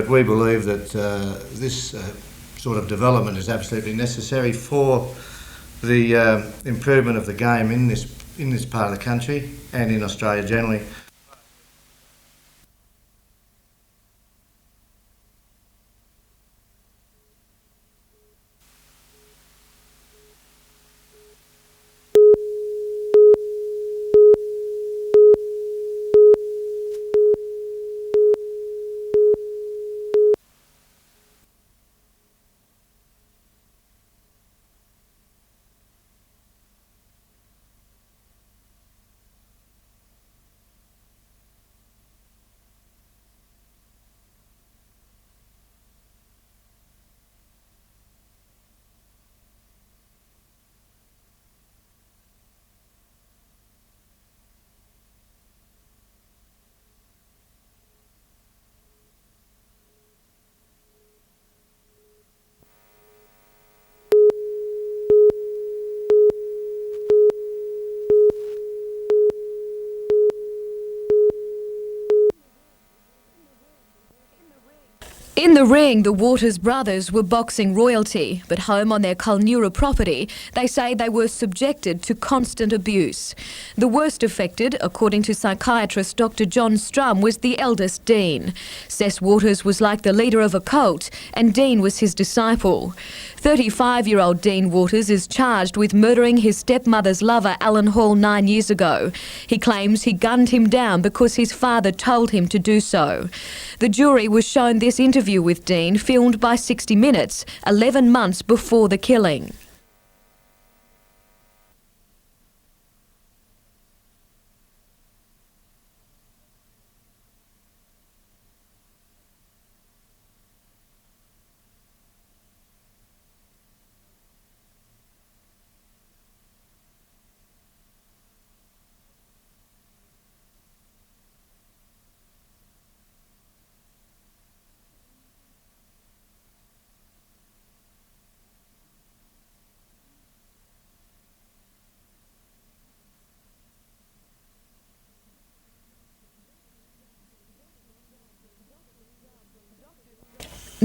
but we believe that this sort of development is absolutely necessary for the improvement of the game in this part of the country and in Australia generally. In the ring, the Waters brothers were boxing royalty, but home on their Kulnura property, they say they were subjected to constant abuse. The worst affected, according to psychiatrist Dr. John Strum, was the eldest Dean. Sess Waters was like the leader of a cult, and Dean was his disciple. 35-year-old Dean Waters is charged with murdering his stepmother's lover, Alan Hall, 9 years ago. He claims he gunned him down because his father told him to do so. The jury was shown this interview with Dean, filmed by 60 Minutes, 11 months before the killing.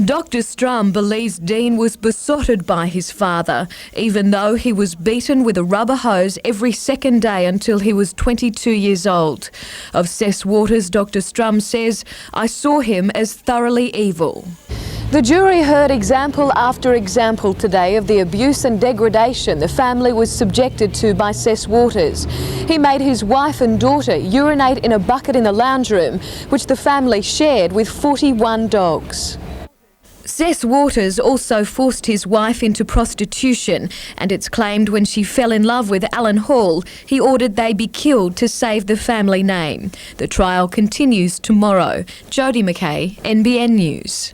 Dr. Strum believes Dean was besotted by his father, even though he was beaten with a rubber hose every second day until he was 22 years old. Of Sess Waters, Dr. Strum says, "I saw him as thoroughly evil." The jury heard example after example today of the abuse and degradation the family was subjected to by Sess Waters. He made his wife and daughter urinate in a bucket in the lounge room, which the family shared with 41 dogs. Sess Waters also forced his wife into prostitution, and it's claimed when she fell in love with Alan Hall, he ordered they be killed to save the family name. The trial continues tomorrow. Jodie McKay, NBN News.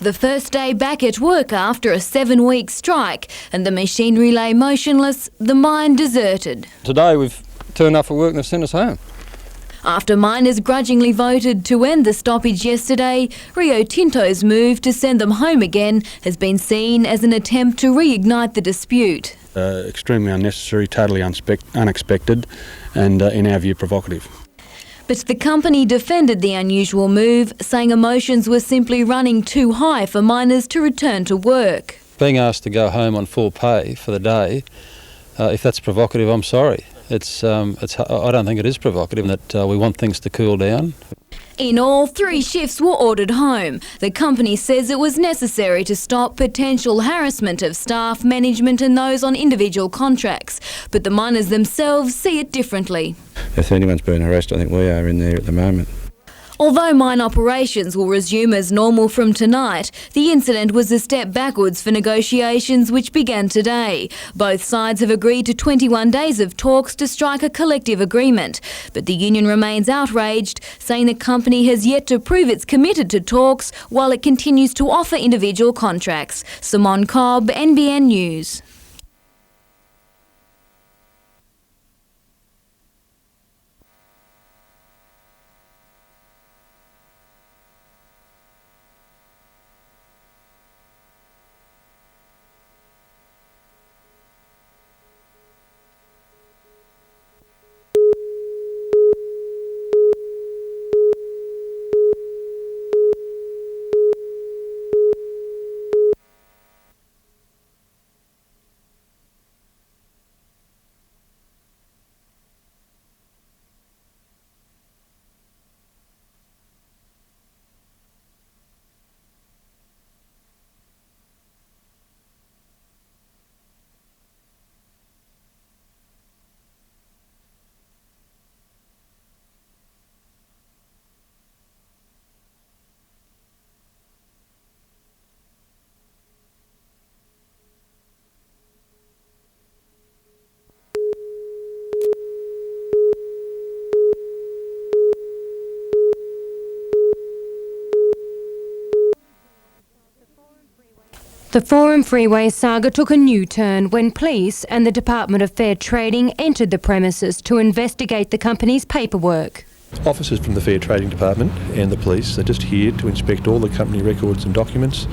The first day back at work after a 7-week strike, and the machinery lay motionless, the mine deserted. Today we've turned up for work and they've sent us home. After miners grudgingly voted to end the stoppage yesterday, Rio Tinto's move to send them home again has been seen as an attempt to reignite the dispute. Extremely unnecessary, totally unexpected and, in our view, provocative. But the company defended the unusual move, saying emotions were simply running too high for miners to return to work. Being asked to go home on full pay for the day, if that's provocative, I'm sorry. I don't think it is provocative that we want things to cool down. In all, 3 shifts were ordered home. The company says it was necessary to stop potential harassment of staff, management and those on individual contracts. But the miners themselves see it differently. If anyone's been harassed, I think we are in there at the moment. Although mine operations will resume as normal from tonight, the incident was a step backwards for negotiations which began today. Both sides have agreed to 21 days of talks to strike a collective agreement. But the union remains outraged, saying the company has yet to prove it's committed to talks while it continues to offer individual contracts. Simone Cobb, NBN News. The Forum Freeway saga took a new turn when police and the Department of Fair Trading entered the premises to investigate the company's paperwork. Officers from the Fair Trading Department and the police are just here to inspect all the company records and documents,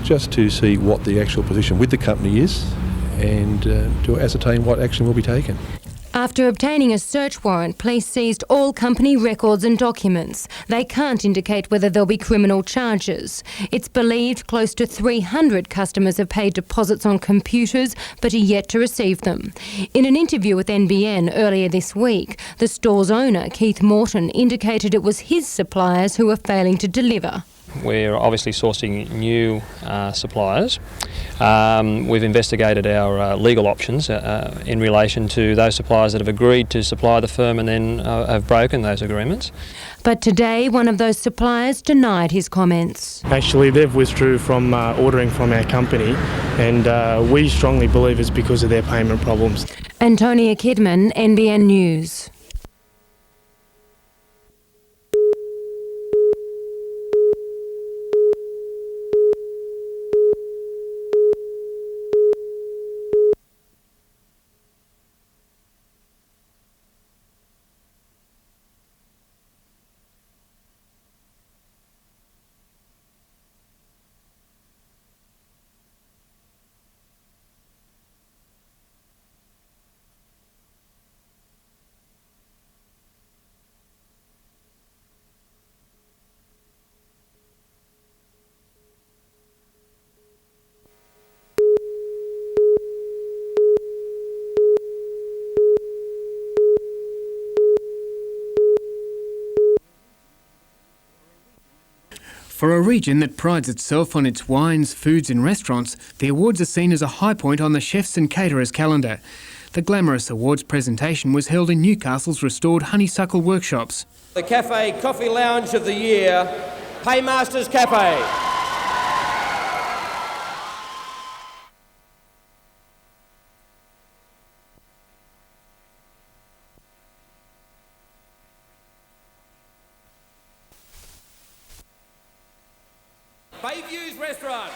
just to see what the actual position with the company is and to ascertain what action will be taken. After obtaining a search warrant, police seized all company records and documents. They can't indicate whether there'll be criminal charges. It's believed close to 300 customers have paid deposits on computers but are yet to receive them. In an interview with NBN earlier this week, the store's owner, Keith Morton, indicated it was his suppliers who were failing to deliver. We're obviously sourcing new suppliers. We've investigated our legal options in relation to those suppliers that have agreed to supply the firm and then have broken those agreements. But today, one of those suppliers denied his comments. Actually, they've withdrew from ordering from our company, and we strongly believe it's because of their payment problems. Antonia Kidman, NBN News. For a region that prides itself on its wines, foods and restaurants, the awards are seen as a high point on the chefs and caterers calendar. The glamorous awards presentation was held in Newcastle's restored Honeysuckle Workshops. The Cafe Coffee Lounge of the Year, Paymasters Cafe. Bayview restaurants.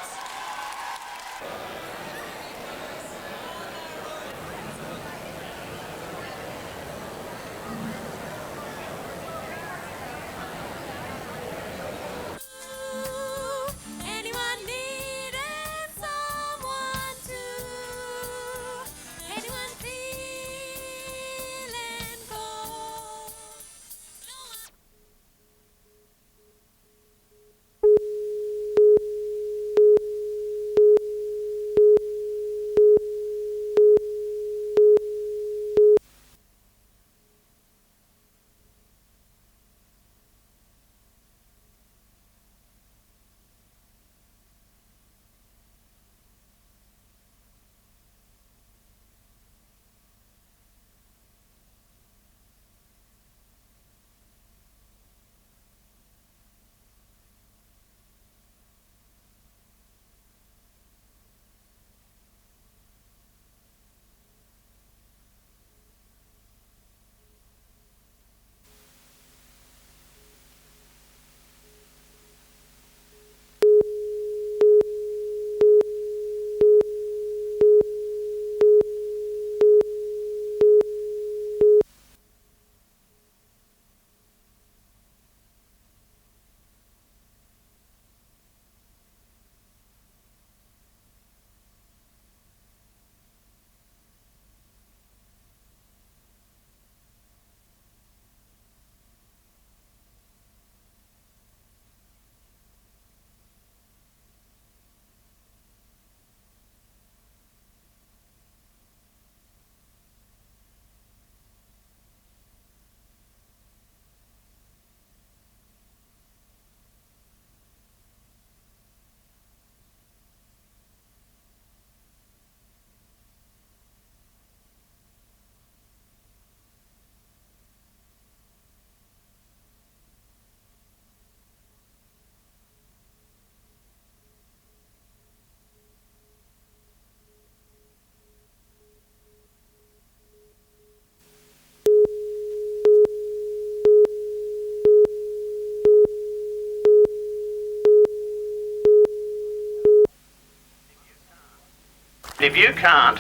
If you can't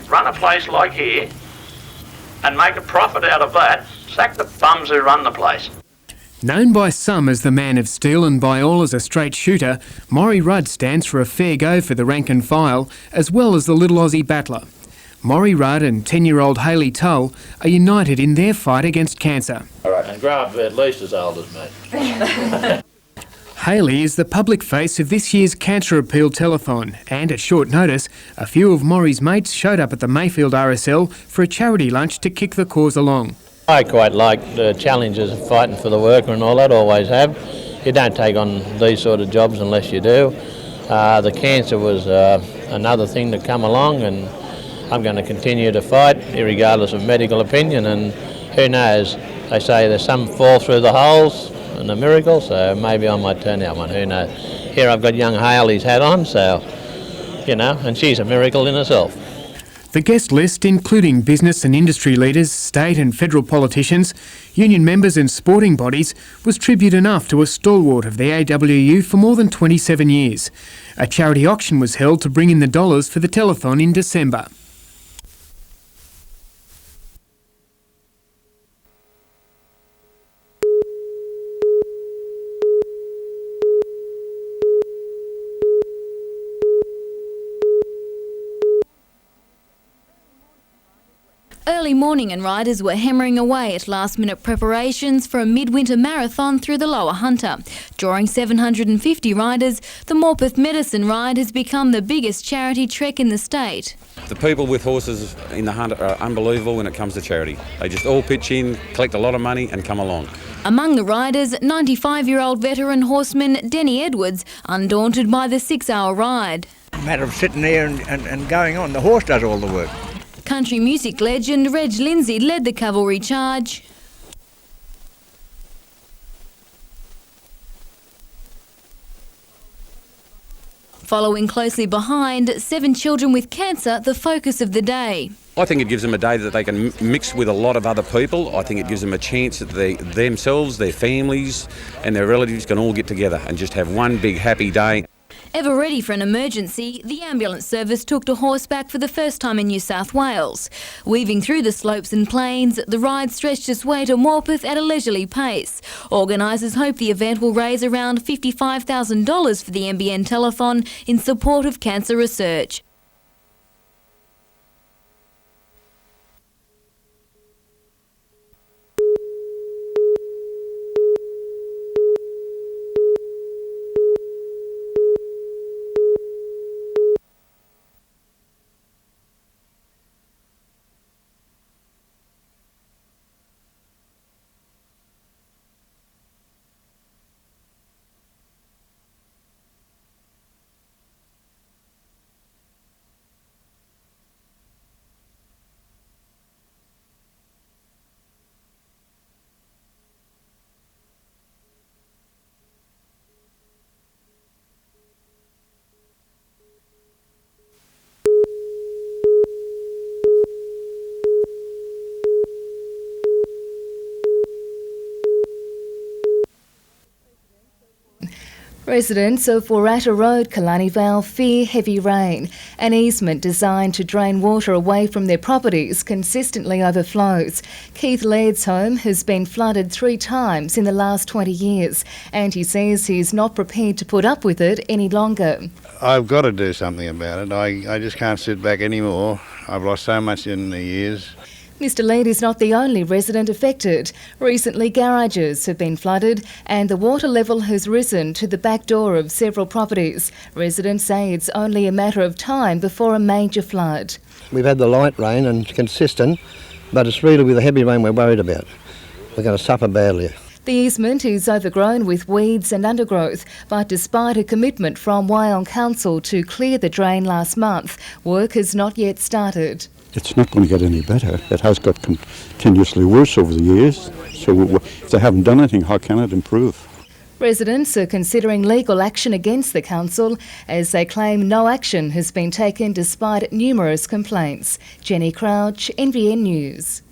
run a place like here and make a profit out of that, sack the bums who run the place. Known by some as the man of steel and by all as a straight shooter, Maury Rudd stands for a fair go for the rank and file, as well as the little Aussie battler. Maury Rudd and 10-year-old Hayley Tull are united in their fight against cancer. All right, and grow up at least as old as me. Hayley is the public face of this year's Cancer Appeal telethon, and at short notice, a few of Maury's mates showed up at the Mayfield RSL for a charity lunch to kick the cause along. I quite like the challenges of fighting for the worker and all that, always have. You don't take on these sort of jobs unless you do. The cancer was another thing to come along, and I'm going to continue to fight, regardless of medical opinion, and who knows, they say there's some fall through the holes and a miracle, so maybe I might turn out one, who knows. Here I've got young Hayley's hat on, so, you know, and she's a miracle in herself. The guest list, including business and industry leaders, state and federal politicians, union members and sporting bodies, was tribute enough to a stalwart of the AWU for more than 27 years. A charity auction was held to bring in the dollars for the telethon in December. Early morning and riders were hammering away at last-minute preparations for a midwinter marathon through the Lower Hunter. Drawing 750 riders, the Morpeth Medicine Ride has become the biggest charity trek in the state. The people with horses in the Hunter are unbelievable when it comes to charity. They just all pitch in, collect a lot of money and come along. Among the riders, 95-year-old veteran horseman Denny Edwards, undaunted by the 6-hour ride. A matter of sitting there and going on. The horse does all the work. Country music legend Reg Lindsay led the cavalry charge. Following closely behind, 7 children with cancer, the focus of the day. I think it gives them a day that they can mix with a lot of other people. I think it gives them a chance that they themselves, their families and their relatives can all get together and just have one big happy day. Ever ready for an emergency, the ambulance service took to horseback for the first time in New South Wales. Weaving through the slopes and plains, the ride stretched its way to Morpeth at a leisurely pace. Organisers hope the event will raise around $55,000 for the NBN Telethon in support of cancer research. Residents of Waratah Road, Killarney Vale fear heavy rain. An easement designed to drain water away from their properties consistently overflows. Keith Laird's home has been flooded 3 times in the last 20 years, and he says he's not prepared to put up with it any longer. I've got to do something about it. I just can't sit back anymore. I've lost so much in the years. Mr Laird is not the only resident affected. Recently, garages have been flooded and the water level has risen to the back door of several properties. Residents say it's only a matter of time before a major flood. We've had the light rain and it's consistent, but it's really with the heavy rain we're worried about. We're going to suffer badly. The easement is overgrown with weeds and undergrowth, but despite a commitment from Wyong Council to clear the drain last month, work has not yet started. It's not going to get any better. It has got continuously worse over the years. So if they haven't done anything, how can it improve? Residents are considering legal action against the council as they claim no action has been taken despite numerous complaints. Jenny Crouch, NBN News.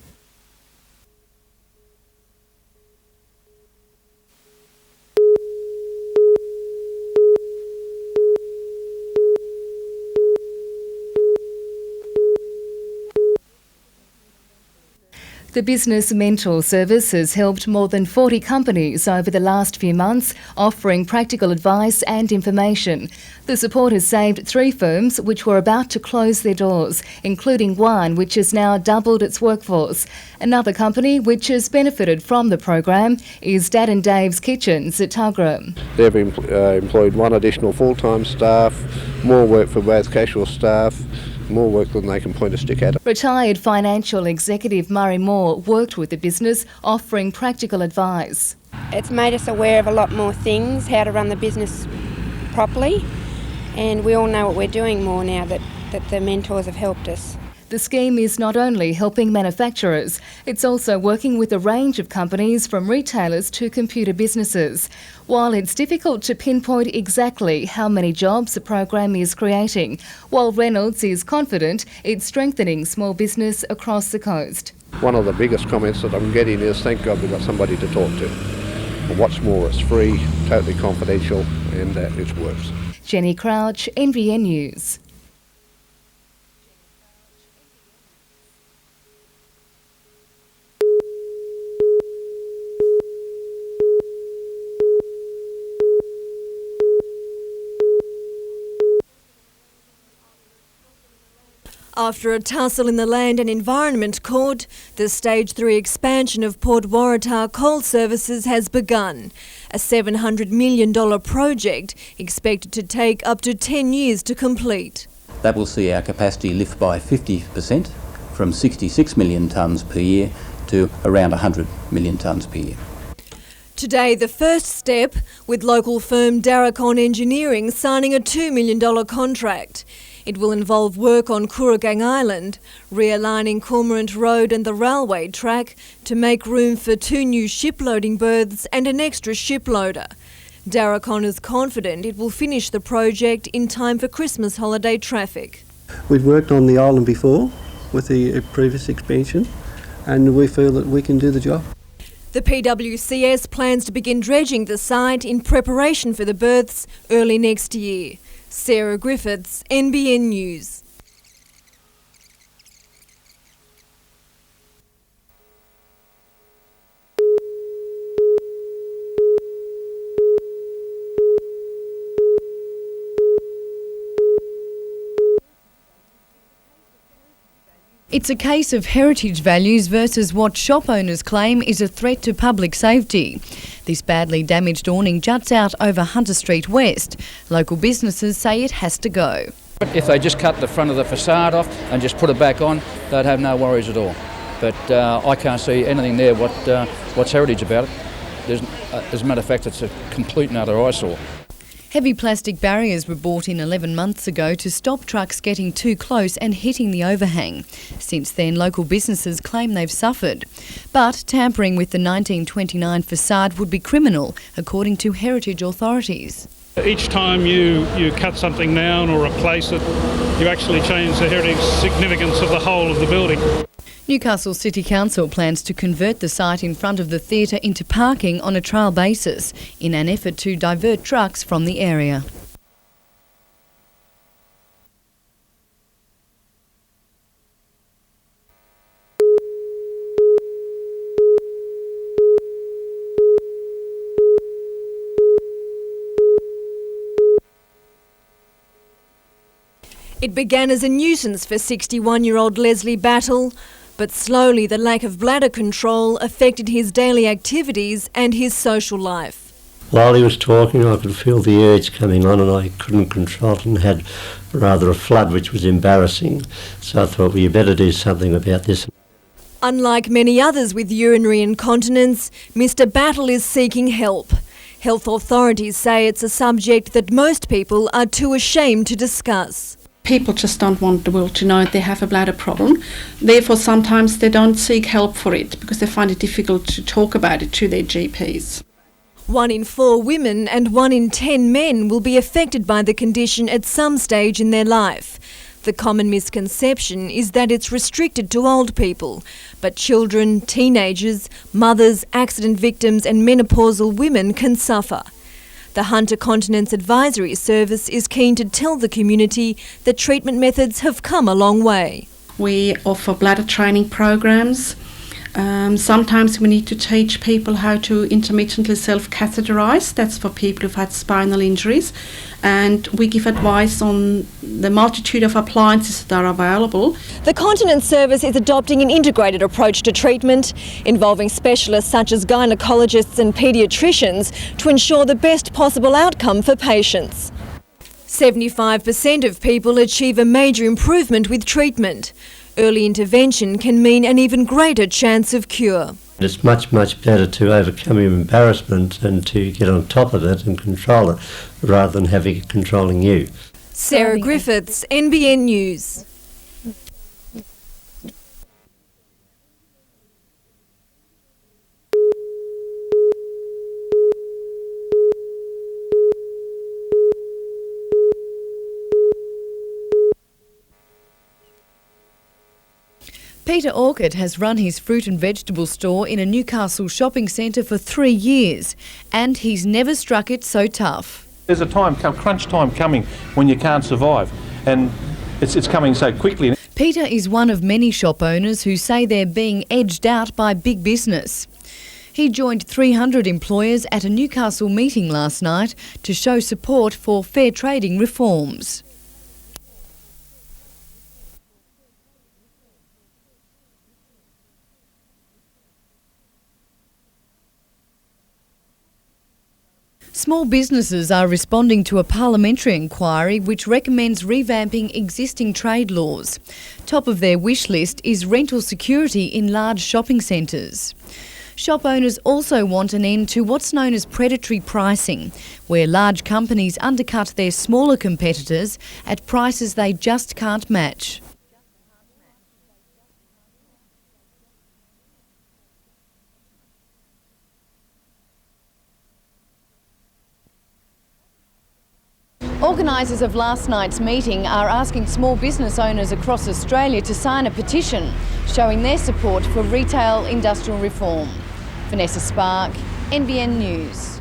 The Business Mentor Service has helped more than 40 companies over the last few months, offering practical advice and information. The support has saved 3 firms which were about to close their doors, including one which has now doubled its workforce. Another company which has benefited from the program is Dad and Dave's Kitchens at Tuggerah. They've employed 1 additional full-time staff, more work for both casual staff, more work than they can point a stick at. Retired financial executive Murray Moore worked with the business, offering practical advice. It's made us aware of a lot more things, how to run the business properly, and we all know what we're doing more now that the mentors have helped us. The scheme is not only helping manufacturers, it's also working with a range of companies from retailers to computer businesses. While it's difficult to pinpoint exactly how many jobs the program is creating, while Reynolds is confident it's strengthening small business across the coast. One of the biggest comments that I'm getting is, thank God we've got somebody to talk to. And what's more, it's free, totally confidential, and it works. Jenny Crouch, NBN News. After a tussle in the Land and Environment Court, the Stage 3 expansion of Port Waratah coal services has begun. A $700 million project expected to take up to 10 years to complete. That will see our capacity lift by 50% from 66 million tonnes per year to around 100 million tonnes per year. Today, the first step, with local firm Darracon Engineering signing a $2 million contract. It will involve work on Kooragang Island, realigning Cormorant Road and the railway track to make room for 2 new ship-loading berths and an extra ship-loader. Darracon is confident it will finish the project in time for Christmas holiday traffic. We've worked on the island before with the previous expansion, and we feel that we can do the job. The PWCS plans to begin dredging the site in preparation for the berths early next year. Sarah Griffiths, NBN News. It's a case of heritage values versus what shop owners claim is a threat to public safety. This badly damaged awning juts out over Hunter Street West. Local businesses say it has to go. If they just cut the front of the facade off and just put it back on, they'd have no worries at all. But I can't see anything there what's heritage about it. As a matter of fact, it's a complete and utter eyesore. Heavy plastic barriers were brought in 11 months ago to stop trucks getting too close and hitting the overhang. Since then, local businesses claim they've suffered. But tampering with the 1929 facade would be criminal, according to heritage authorities. Each time you cut something down or replace it, you actually change the heritage significance of the whole of the building. Newcastle City Council plans to convert the site in front of the theatre into parking on a trial basis in an effort to divert trucks from the area. It began as a nuisance for 61-year-old Leslie Battle, but slowly the lack of bladder control affected his daily activities and his social life. While he was talking, I could feel the urge coming on and I couldn't control it and had rather a flood, which was embarrassing. So I thought, well, you better do something about this. Unlike many others with urinary incontinence, Mr. Battle is seeking help. Health authorities say it's a subject that most people are too ashamed to discuss. People just don't want the world to know they have a bladder problem. Therefore, sometimes they don't seek help for it because they find it difficult to talk about it to their GPs. 1 in 4 women and 1 in 10 men will be affected by the condition at some stage in their life. The common misconception is that it's restricted to old people, but children, teenagers, mothers, accident victims and menopausal women can suffer. The Hunter Continence Advisory Service is keen to tell the community that treatment methods have come a long way. We offer bladder training programs. Sometimes we need to teach people how to intermittently self-catheterise. That's for people who've had spinal injuries. And we give advice on the multitude of appliances that are available. The Continence Service is adopting an integrated approach to treatment, involving specialists such as gynecologists and paediatricians to ensure the best possible outcome for patients. 75% of people achieve a major improvement with treatment. Early intervention can mean an even greater chance of cure. It's much, much better to overcome your embarrassment and to get on top of it and control it rather than having it controlling you. Sarah Griffiths, NBN News. Peter Orchard has run his fruit and vegetable store in a Newcastle shopping centre for 3 years, and he's never struck it so tough. There's a time, crunch time coming when you can't survive, and it's coming so quickly. Peter is one of many shop owners who say they're being edged out by big business. He joined 300 employers at a Newcastle meeting last night to show support for fair trading reforms. Small businesses are responding to a parliamentary inquiry which recommends revamping existing trade laws. Top of their wish list is rental security in large shopping centres. Shop owners also want an end to what's known as predatory pricing, where large companies undercut their smaller competitors at prices they just can't match. Organisers of last night's meeting are asking small business owners across Australia to sign a petition showing their support for retail industrial reform. Vanessa Spark, NBN News.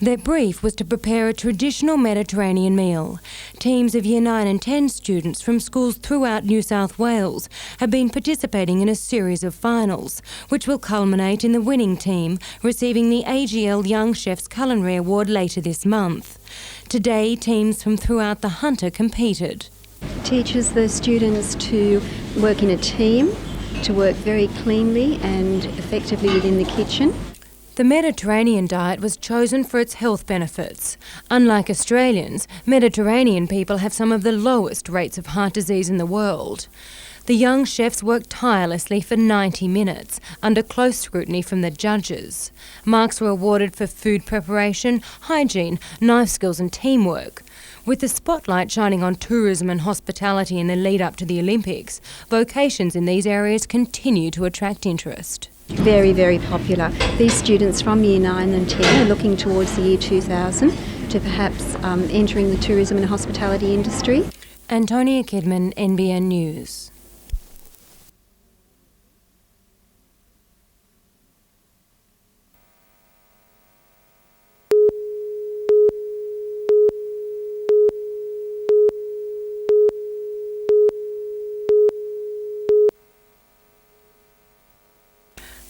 Their brief was to prepare a traditional Mediterranean meal. Teams of Year 9 and 10 students from schools throughout New South Wales have been participating in a series of finals, which will culminate in the winning team receiving the AGL Young Chefs Culinary Award later this month. Today, teams from throughout the Hunter competed. Teaches the students to work in a team, to work very cleanly and effectively within the kitchen. The Mediterranean diet was chosen for its health benefits. Unlike Australians, Mediterranean people have some of the lowest rates of heart disease in the world. The young chefs worked tirelessly for 90 minutes, under close scrutiny from the judges. Marks were awarded for food preparation, hygiene, knife skills and teamwork. With the spotlight shining on tourism and hospitality in the lead-up to the Olympics, vocations in these areas continue to attract interest. Very, very popular. These students from Year 9 and 10 are looking towards the year 2000 to perhaps entering the tourism and hospitality industry. Antonia Kidman, NBN News.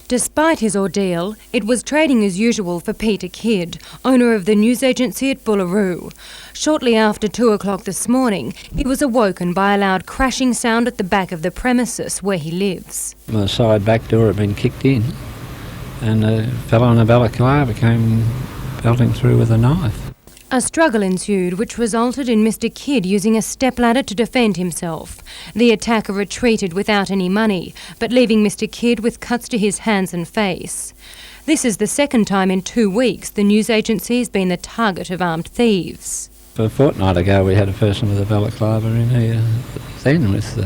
Despite his ordeal, it was trading as usual for Peter Kidd, owner of the news agency at Bullaroo. Shortly after 2 o'clock this morning, he was awoken by a loud crashing sound at the back of the premises where he lives. The side back door had been kicked in and a fellow in a balaclava came pelting through with a knife. A struggle ensued which resulted in Mr. Kidd using a stepladder to defend himself. The attacker retreated without any money, but leaving Mr. Kidd with cuts to his hands and face. This is the second time in 2 weeks the news agency has been the target of armed thieves. A fortnight ago we had a person with a balaclava in here then with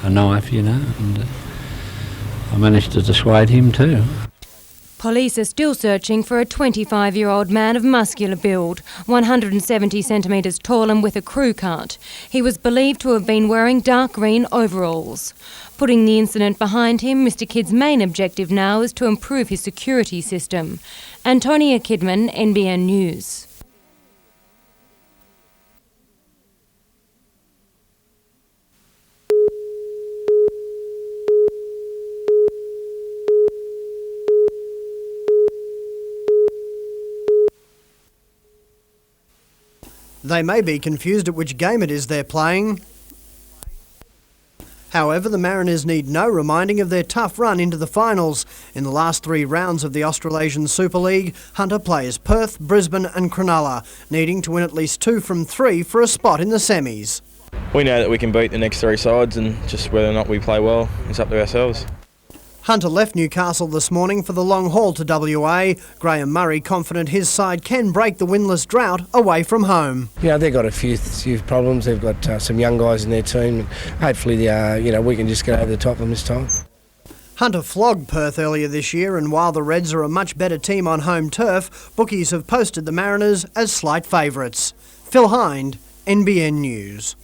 a knife, you know, and I managed to dissuade him too. Police are still searching for a 25-year-old man of muscular build, 170 centimetres tall and with a crew cut. He was believed to have been wearing dark green overalls. Putting the incident behind him, Mr. Kidd's main objective now is to improve his security system. Antonia Kidman, NBN News. They may be confused at which game it is they're playing. However, the Mariners need no reminding of their tough run into the finals. In the last 3 rounds of the Australasian Super League, Hunter plays Perth, Brisbane and Cronulla, needing to win at least 2 from 3 for a spot in the semis. We know that we can beat the next 3 sides and just whether or not we play well, it's up to ourselves. Hunter left Newcastle this morning for the long haul to WA. Graham Murray confident his side can break the winless drought away from home. Yeah, they've got a few problems. They've got some young guys in their team. And hopefully, we can just get over the top of them this time. Hunter flogged Perth earlier this year, and while the Reds are a much better team on home turf, bookies have posted the Mariners as slight favourites. Phil Hind, NBN News.